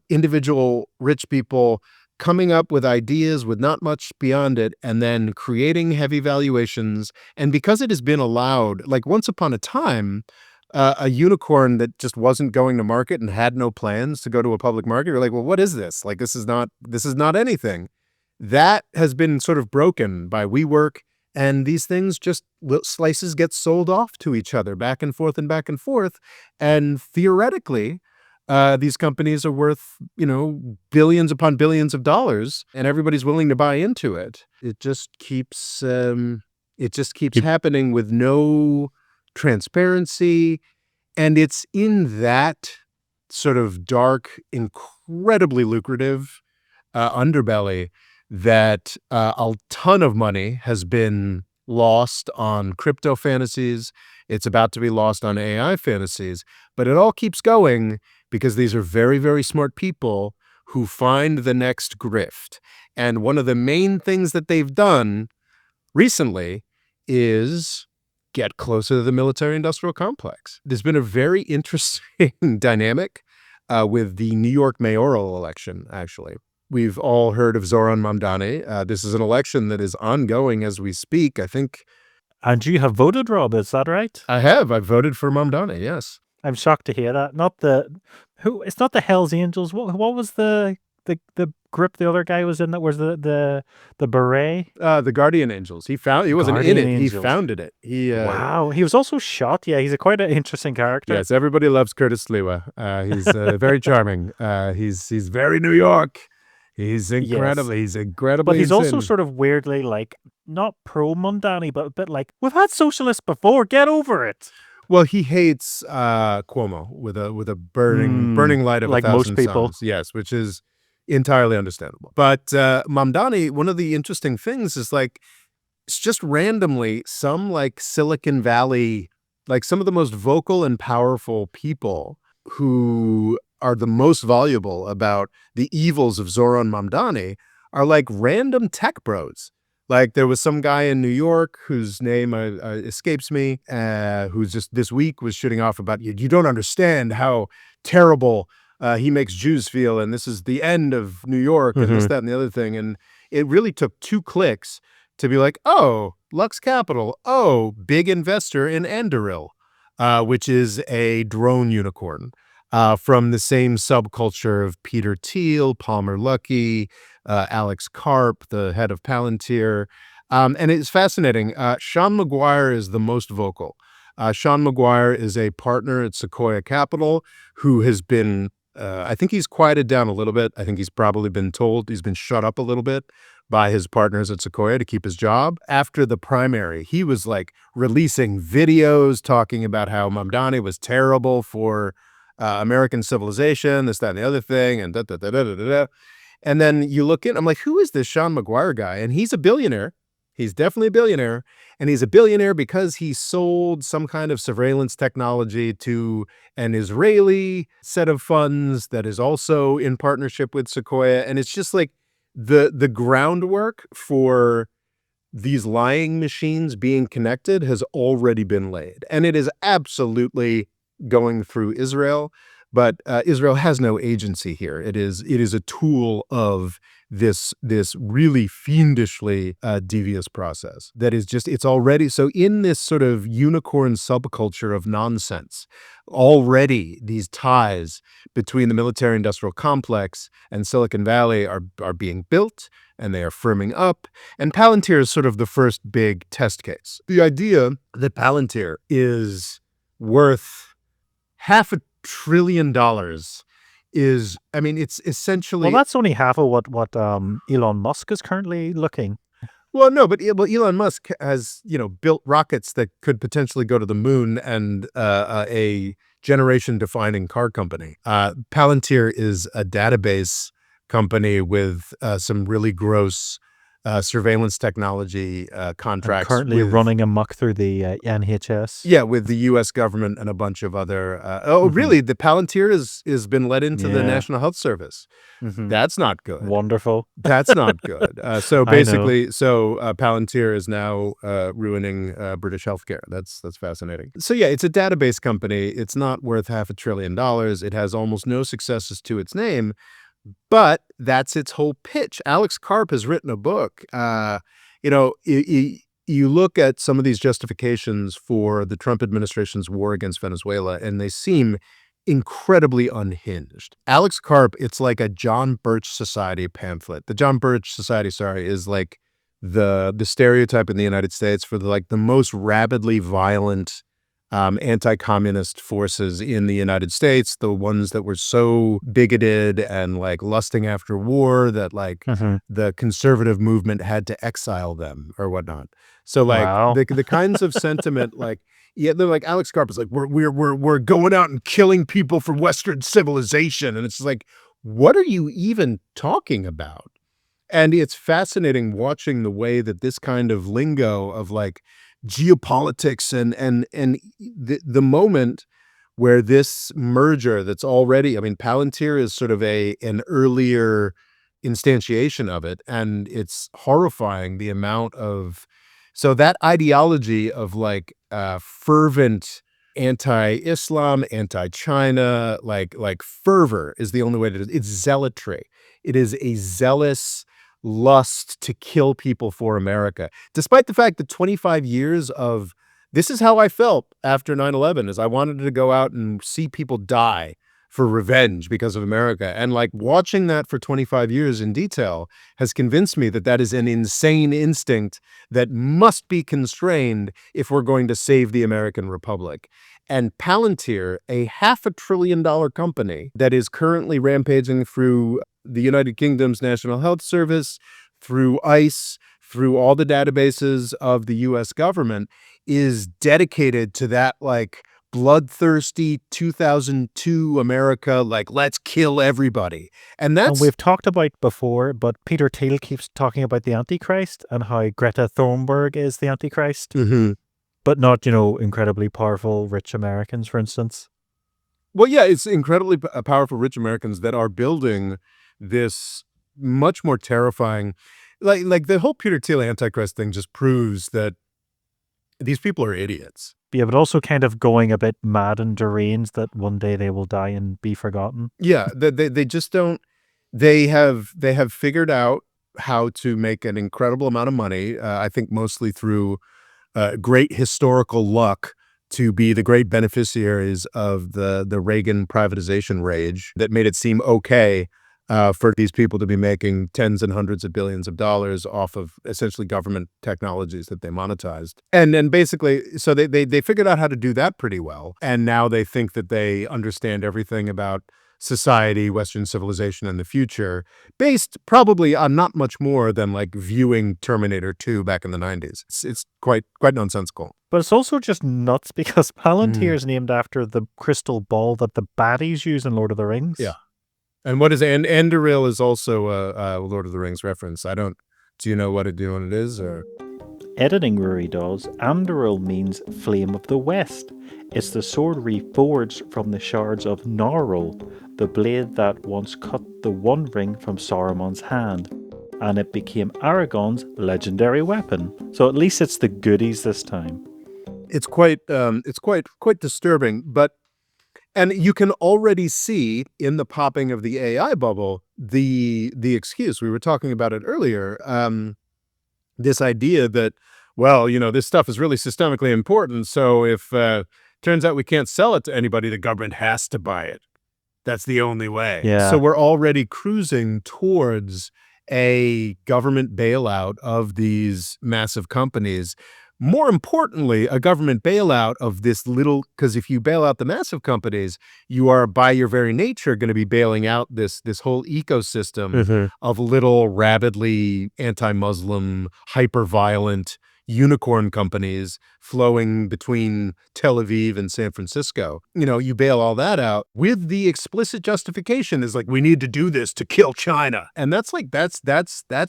individual rich people coming up with ideas with not much beyond it and then creating heavy valuations. And because it has been allowed, once upon a time, a unicorn that just wasn't going to market and had no plans to go to a public market. You're like, well, what is this? Like, this is not anything. That has been sort of broken by WeWork, and these things just slices get sold off to each other back and forth and back and forth. And theoretically, these companies are worth, billions upon billions of dollars, and everybody's willing to buy into it. It just keeps happening with no transparency. And it's in that sort of dark, incredibly lucrative underbelly that a ton of money has been lost on crypto fantasies. It's about to be lost on AI fantasies, but it all keeps going because these are very, very smart people who find the next grift. And one of the main things that they've done recently is get closer to the military-industrial complex. There's been a very interesting dynamic with the New York mayoral election, actually. We've all heard of Zoran Mamdani. This is an election that is ongoing as we speak, I think. And you have voted, Rob, is that right? I have. I've voted for Mamdani, yes. I'm shocked to hear that. It's not the Hells Angels. What was the group the other guy was in that was the beret? The Guardian Angels. He wasn't Guardian in it. Angels. He founded it. Wow. He was also shot. Yeah, he's quite an interesting character. Yes, everybody loves Curtis Sliwa. He's very charming. He's very New York. He's incredible. Yes. He's incredibly But he's also insane. sort of weirdly like not pro Mundani, but a bit like, we've had socialists before, get over it. Well, he hates Cuomo with a burning light of like a thousand most people. suns. Yes, which is entirely understandable. But Mamdani, one of the interesting things is like, it's just randomly some like Silicon Valley, like some of the most vocal and powerful people who are the most voluble about the evils of Zoran Mamdani are like random tech bros. Like there was some guy in New York whose name escapes me, who's just this week was shooting off about, you don't understand how terrible he makes Jews feel, and this is the end of New York, and this, that, and the other thing. And it really took 2 clicks to be like, oh, Lux Capital, oh, big investor in Anduril, which is a drone unicorn. From the same subculture of Peter Thiel, Palmer Luckey, Alex Karp, the head of Palantir. And it's fascinating. Sean Maguire is the most vocal. Sean Maguire is a partner at Sequoia Capital who has been, I think he's quieted down a little bit. I think he's probably been told he's been shut up a little bit by his partners at Sequoia to keep his job. After the primary, he was like releasing videos talking about how Mamdani was terrible for American civilization, this, that, and the other thing, and da-da-da-da-da-da. And then you look in, I'm like, who is this Sean Maguire guy? And he's a billionaire. He's definitely a billionaire. And he's a billionaire because he sold some kind of surveillance technology to an Israeli set of funds that is also in partnership with Sequoia. And it's just like the groundwork for these lying machines being connected has already been laid. And it is absolutely going through Israel, but Israel has no agency here. It is a tool of this really fiendishly devious process that is just, it's already, so in this sort of unicorn subculture of nonsense, already these ties between the military-industrial complex and Silicon Valley are being built, and they are firming up. And Palantir is sort of the first big test case. The idea that Palantir is worth $500 billion is, I mean, it's essentially... Well, that's only half of what Elon Musk is currently looking. Well, no, but Elon Musk has, built rockets that could potentially go to the moon and a generation-defining car company. Palantir is a database company with some really gross surveillance technology contracts. Currently running amok through the NHS. Yeah, with the U.S. government and a bunch of other... really? The Palantir has been let into the National Health Service. That's not good. Wonderful. That's not good. So basically, Palantir is now ruining British healthcare. That's fascinating. So yeah, it's a database company. It's not worth $500 billion. It has almost no successes to its name. But that's its whole pitch. Alex Karp has written a book. you look at some of these justifications for the Trump administration's war against Venezuela, and they seem incredibly unhinged. Alex Karp, it's like a John Birch Society pamphlet. The John Birch Society, sorry, is like the stereotype in the United States for the most rabidly violent anti-communist forces in the United States, the ones that were so bigoted and like lusting after war that like the conservative movement had to exile them or whatnot. So like Wow. the kinds of sentiment like, yeah, they're like Alex Karp is like we're going out and killing people for Western civilization, and it's like, what are you even talking about? And it's fascinating watching the way that this kind of lingo of like geopolitics and the moment where this merger that's already, I mean, Palantir is sort of an earlier instantiation of it, and it's horrifying the amount of, so that ideology of like fervent anti-Islam, anti-China, like fervor is the only way to, it's zealotry. It is a zealous lust to kill people for America, despite the fact that 25 years of, this is how I felt after 9/11, is I wanted to go out and see people die for revenge because of America. And like watching that for 25 years in detail has convinced me that that is an insane instinct that must be constrained if we're going to save the American Republic. And Palantir, a $500 billion company that is currently rampaging through the United Kingdom's National Health Service, through ICE, through all the databases of the US government, is dedicated to that like bloodthirsty 2002 America, like let's kill everybody. And that's, we've talked about before, but Peter Thiel keeps talking about the Antichrist and how Greta Thunberg is the Antichrist, but not, incredibly powerful rich Americans, for instance. well, yeah, it's incredibly powerful rich Americans that are building this much more terrifying, like the whole Peter Thiel Antichrist thing just proves that these people are idiots. Yeah, but also kind of going a bit mad and deranged that one day they will die and be forgotten. Yeah, they just don't, they have figured out how to make an incredible amount of money, I think mostly through great historical luck, to be the great beneficiaries of the Reagan privatization rage that made it seem okay for these people to be making tens and hundreds of billions of dollars off of essentially government technologies that they monetized. And then basically, so they figured out how to do that pretty well. And now they think that they understand everything about society, Western civilization, and the future, based probably on not much more than like viewing Terminator 2 back in the 90s. It's quite nonsensical. But it's also just nuts because Palantir is named after the crystal ball that the baddies use in Lord of the Rings. Yeah. And what is Anduril is also a Lord of the Rings reference. Do you know what it is? Or Editing Ruri does. Anduril means Flame of the West. It's the sword reforged from the shards of Narl, the blade that once cut the One Ring from Saruman's hand, and it became Aragorn's legendary weapon. So at least it's the goodies this time. it's quite disturbing, but. And you can already see in the popping of the AI bubble the excuse. We were talking about it earlier. This idea that, well, this stuff is really systemically important. So if turns out we can't sell it to anybody, the government has to buy it. That's the only way. Yeah. So we're already cruising towards a government bailout of these massive companies. More importantly, a government bailout of this little, because if you bail out the massive companies, you are by your very nature going to be bailing out this whole ecosystem of little rabidly anti-Muslim, hyper-violent unicorn companies flowing between Tel Aviv and San Francisco. You bail all that out with the explicit justification is like, we need to do this to kill China. And that's like, that's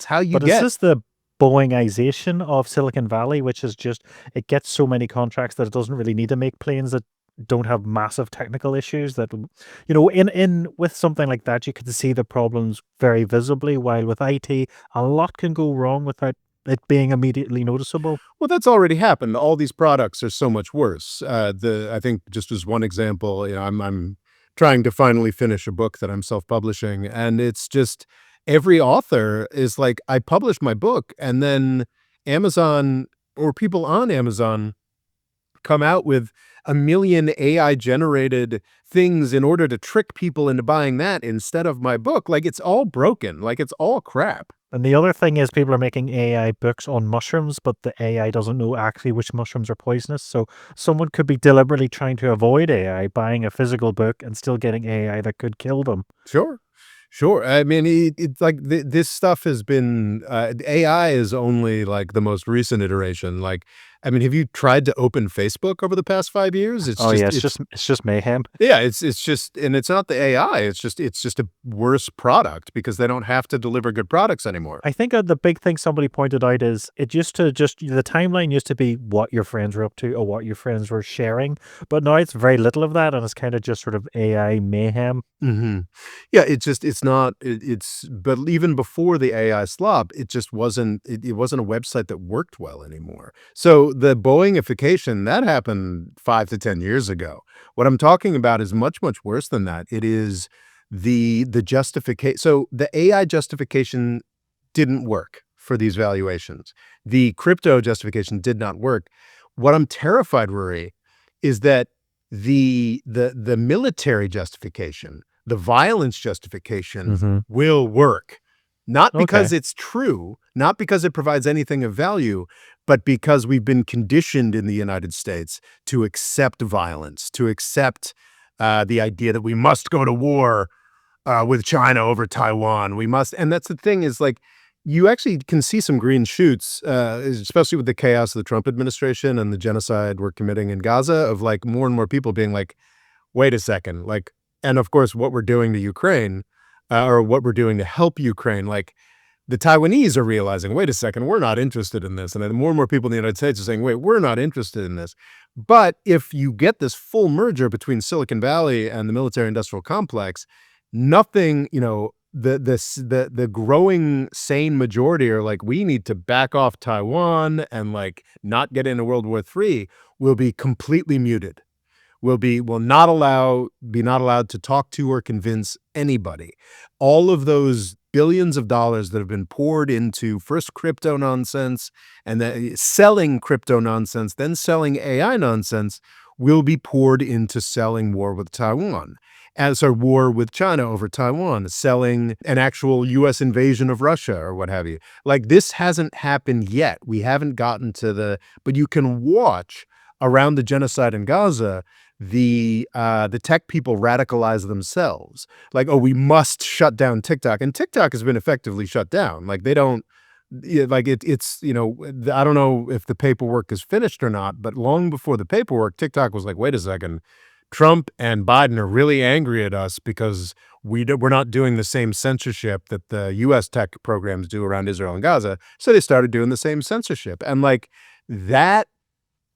how you But get. is this the Boeingization of Silicon Valley, which is just, it gets so many contracts that it doesn't really need to make planes that don't have massive technical issues that, in with something like that, you can see the problems very visibly, while with IT, a lot can go wrong without it being immediately noticeable. Well, that's already happened. All these products are so much worse. I think just as one example, I'm trying to finally finish a book that I'm self-publishing, and it's just, every author is like, I published my book and then Amazon or people on Amazon come out with a million AI-generated things in order to trick people into buying that instead of my book. Like, it's all broken. Like, it's all crap. And the other thing is people are making AI books on mushrooms, but the AI doesn't know actually which mushrooms are poisonous. So someone could be deliberately trying to avoid AI, buying a physical book and still getting AI that could kill them. Sure. Sure. I mean, it's like this stuff has been AI is only like the most recent iteration. Like, I mean, have you tried to open Facebook over the past 5 years? Oh yeah, it's just mayhem. Yeah, it's just, and it's not the AI. It's just a worse product because they don't have to deliver good products anymore. I think the big thing somebody pointed out is it used to the timeline used to be what your friends were up to or what your friends were sharing, but now it's very little of that, and it's kind of just sort of AI mayhem. Hmm. Yeah, it's not. But even before the AI slop, it just wasn't. It wasn't a website that worked well anymore. So the Boeingification that happened 5 to 10 years ago. What I'm talking about is much worse than that. It is the justification. So the AI justification didn't work for these valuations. The crypto justification did not work. What I'm terrified, Rory, is that the military justification, the violence justification will work. Not because Okay. it's true, not because it provides anything of value, but because we've been conditioned in the United States to accept violence, to accept the idea that we must go to war with China over Taiwan. We must, and that's the thing is like, you actually can see some green shoots, especially with the chaos of the Trump administration and the genocide we're committing in Gaza, of like more and more people being like, wait a second, like, and of course what we're doing to Ukraine, or what we're doing to help Ukraine, like the Taiwanese are realizing, wait a second, we're not interested in this. And then more and more people in the United States are saying, wait, we're not interested in this. But if you get this full merger between Silicon Valley and the military industrial complex, nothing, the growing sane majority are like, we need to back off Taiwan and like not get into World War III, will be completely muted. Will not allowed to talk to or convince anybody. All of those billions of dollars that have been poured into first crypto nonsense and then selling crypto nonsense, then selling AI nonsense, will be poured into selling war with Taiwan. As a war with China over Taiwan, selling an actual U.S. invasion of Russia or what have you. Like, this hasn't happened yet. We haven't gotten to but you can watch around the genocide in Gaza, the tech people radicalize themselves. Like, oh, we must shut down TikTok. And TikTok has been effectively shut down. Like, they don't, like, it's, I don't know if the paperwork is finished or not, but long before the paperwork, TikTok was like, wait a second, Trump and Biden are really angry at us because we're not doing the same censorship that the U.S. tech programs do around Israel and Gaza. So they started doing the same censorship. And like that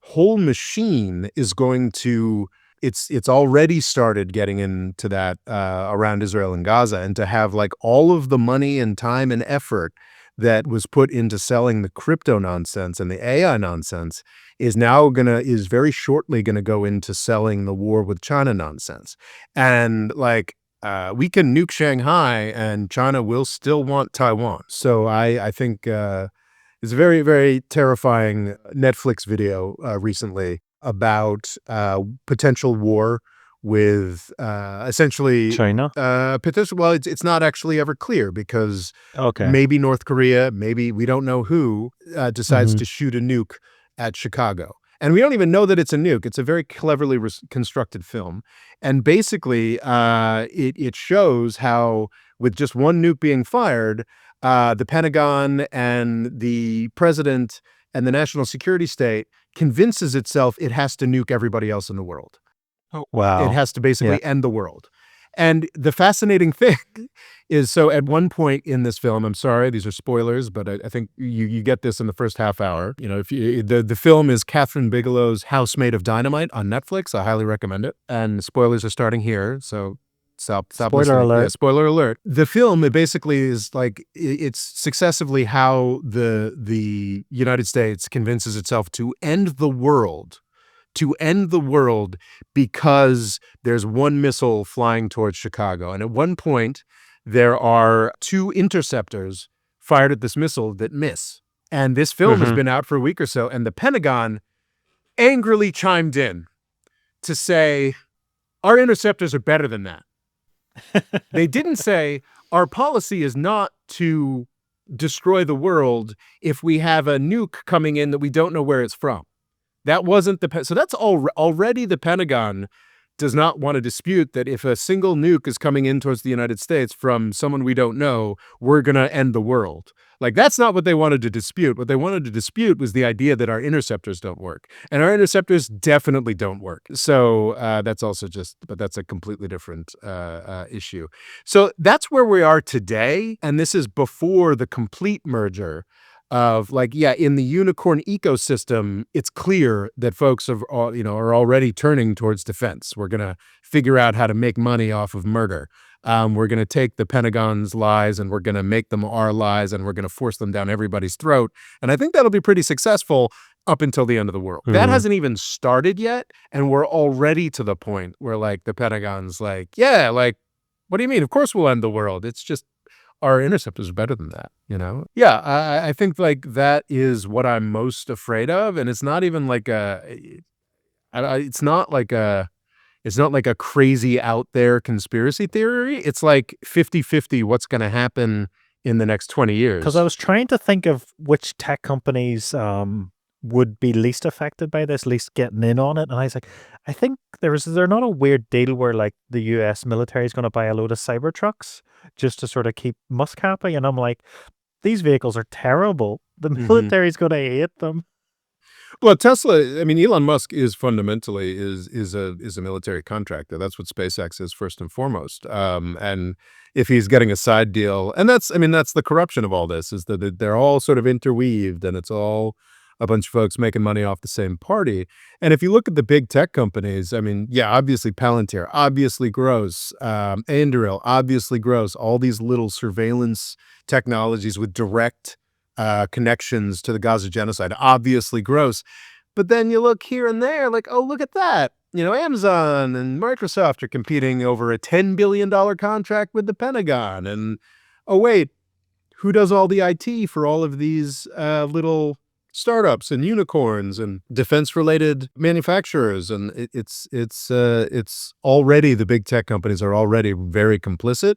whole machine is going to, it's already started getting into that around Israel and Gaza, and to have like all of the money and time and effort that was put into selling the crypto nonsense and the AI nonsense is very shortly gonna go into selling the war with China nonsense. And like we can nuke Shanghai and China will still want Taiwan. So I think it's a very, very terrifying Netflix video recently about potential war with essentially China. potential. Well, it's not actually ever clear because Okay. maybe North Korea, maybe we don't know who decides to shoot a nuke at Chicago. And we don't even know that it's a nuke. It's a very cleverly constructed film. And basically, it shows how with just one nuke being fired, the Pentagon and the president and the national security state convinces itself it has to nuke everybody else in the world. Oh, wow. It has to Yeah. basically end the world. And the fascinating thing is, so at one point in this film, I'm sorry, these are spoilers, but I think you get this in the first half hour. If the film is Catherine Bigelow's House Made of Dynamite on Netflix. I highly recommend it. And spoilers are starting here, so stop Spoiler listening. alert. Yeah, spoiler alert. The film, it basically is like it's successively how the United States convinces itself to end the world. Because there's one missile flying towards Chicago. And at one point, there are two interceptors fired at this missile that miss. And this film has been out for a week or so, and the Pentagon angrily chimed in to say, our interceptors are better than that. They didn't say, our policy is not to destroy the world if we have a nuke coming in that we don't know where it's from. That wasn't so that's already the Pentagon does not want to dispute that if a single nuke is coming in towards the United States from someone we don't know, we're going to end the world. Like, that's not what they wanted to dispute. What they wanted to dispute was the idea that our interceptors don't work. And our interceptors definitely don't work. So that's also but that's a completely different issue. So that's where we are today. And this is before the complete merger of, like, in the unicorn ecosystem, it's clear that folks are already turning towards defense. We're going to figure out how to make money off of murder. We're going to take the Pentagon's lies and we're going to make them our lies, and we're going to force them down everybody's throat. And I think that'll be pretty successful up until the end of the world. That hasn't even started yet. And we're already to the point where, like, the Pentagon's like, yeah, like, what do you mean? Of course we'll end the world. It's just our interceptors are better than that, you know? Yeah, I think, like, that is what I'm most afraid of. And it's not even like it's not like a crazy out there conspiracy theory. It's like 50-50 what's going to happen in the next 20 years. Because I was trying to think of which tech companies would be least affected by this, least getting in on it. And I was like, I think is there not a weird deal where, like, the US military is going to buy a load of cyber trucks just to sort of keep Musk happy? And I'm like, these vehicles are terrible. The military is going to hate them. Well, Tesla, I mean, Elon Musk is fundamentally is a military contractor. That's what SpaceX is first and foremost. And if he's getting a side deal, and that's the corruption of all this, is that they're all sort of interweaved, and it's all a bunch of folks making money off the same party. And if you look at the big tech companies, I mean, obviously Palantir, obviously gross, Anduril, obviously gross, all these little surveillance technologies with direct connections to the Gaza genocide, obviously gross. But then you look here and there, like, oh, look at that. Amazon and Microsoft are competing over a $10 billion contract with the Pentagon. And, oh, wait, who does all the IT for all of these little startups and unicorns and defense-related manufacturers? And it's already, the big tech companies are already very complicit,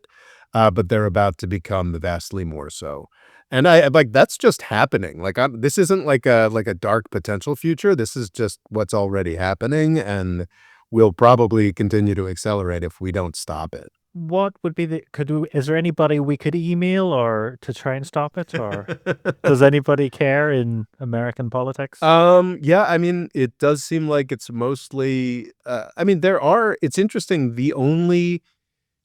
but they're about to become vastly more so. And I like, that's just happening. Like, this isn't like a dark potential future. This is just what's already happening, and will probably continue to accelerate if we don't stop it. What would be is there anybody we could email or to try and stop it? Or does anybody care in American politics? Yeah, I mean, it does seem like it's mostly, it's interesting.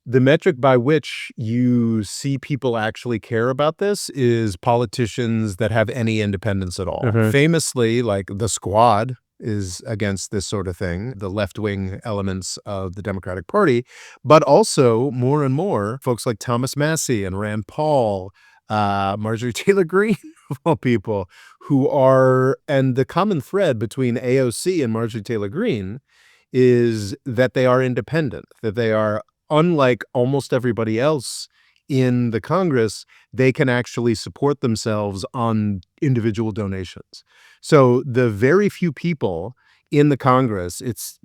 The metric by which you see people actually care about this is politicians that have any independence at all. Famously, like, the Squad is against this sort of thing, the left-wing elements of the Democratic Party, but also more and more folks like Thomas Massie and Rand Paul, Marjorie Taylor Greene, of all people, and the common thread between AOC and Marjorie Taylor Greene is that they are independent, that they are, unlike almost everybody else in the Congress, they can actually support themselves on individual donations. So the very few people in the Congress, it's,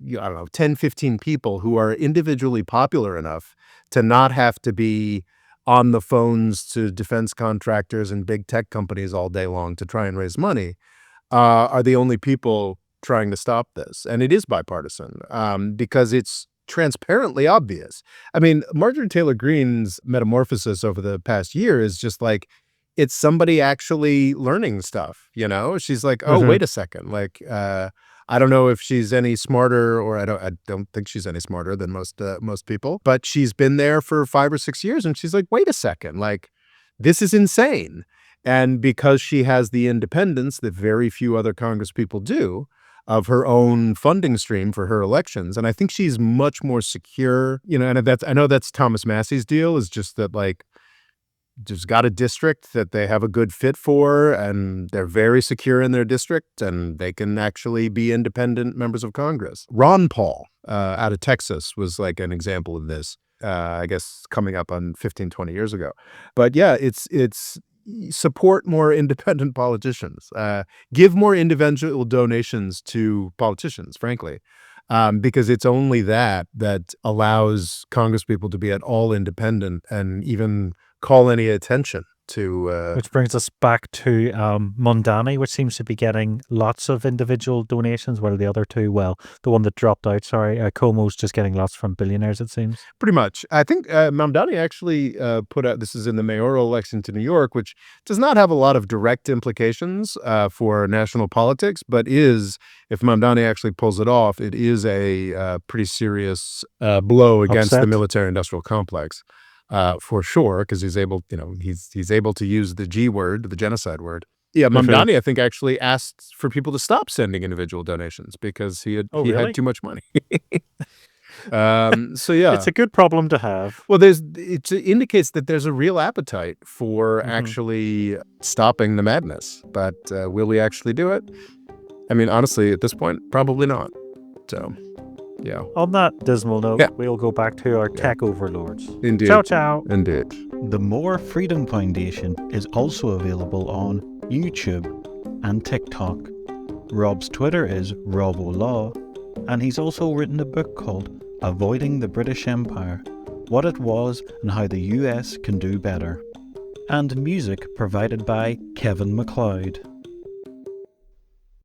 10, 15 people who are individually popular enough to not have to be on the phones to defense contractors and big tech companies all day long to try and raise money, are the only people trying to stop this. And it is bipartisan, because it's transparently obvious. I mean, Marjorie Taylor Greene's metamorphosis over the past year is just like, it's somebody actually learning stuff, She's like, oh, wait a second. Like, I don't know if she's any smarter, or I don't think she's any smarter than most people, but she's been there for 5 or 6 years, and she's like, wait a second, like, this is insane. And because she has the independence that very few other Congress people do, of her own funding stream for her elections. And I think she's much more secure, and I know that's Thomas Massie's deal, is just that, like, just got a district that they have a good fit for, and they're very secure in their district, and they can actually be independent members of Congress. Ron Paul, out of Texas, was like an example of this, I guess coming up on 15, 20 years ago. But yeah, it's support more independent politicians. Give more individual donations to politicians, frankly, because it's only that allows Congresspeople to be at all independent and even call any attention to. Which brings us back to Mondani, which seems to be getting lots of individual donations, while the other two, well, the one that dropped out, Como's just getting lots from billionaires, it seems. Pretty much. I think Mamdani actually put out, this is in the mayoral election to New York, which does not have a lot of direct implications for national politics, but is, if Mamdani actually pulls it off, it is a pretty serious blow against the military-industrial complex. For sure, because he's able, he's able to use the G word, the genocide word. Yeah, Mamdani, I think, actually asked for people to stop sending individual donations because he had too much money. So yeah, it's a good problem to have. Well, it indicates that there's a real appetite for actually stopping the madness, but will we actually do it? I mean, honestly, at this point, probably not. So. Yeah. On that dismal note, we'll go back to our tech overlords. Indeed. Ciao, ciao. Indeed. The More Freedom Foundation is also available on YouTube and TikTok. Rob's Twitter is RobOLaw, and he's also written a book called Avoiding the British Empire, What It Was and How the US Can Do Better. And music provided by Kevin MacLeod.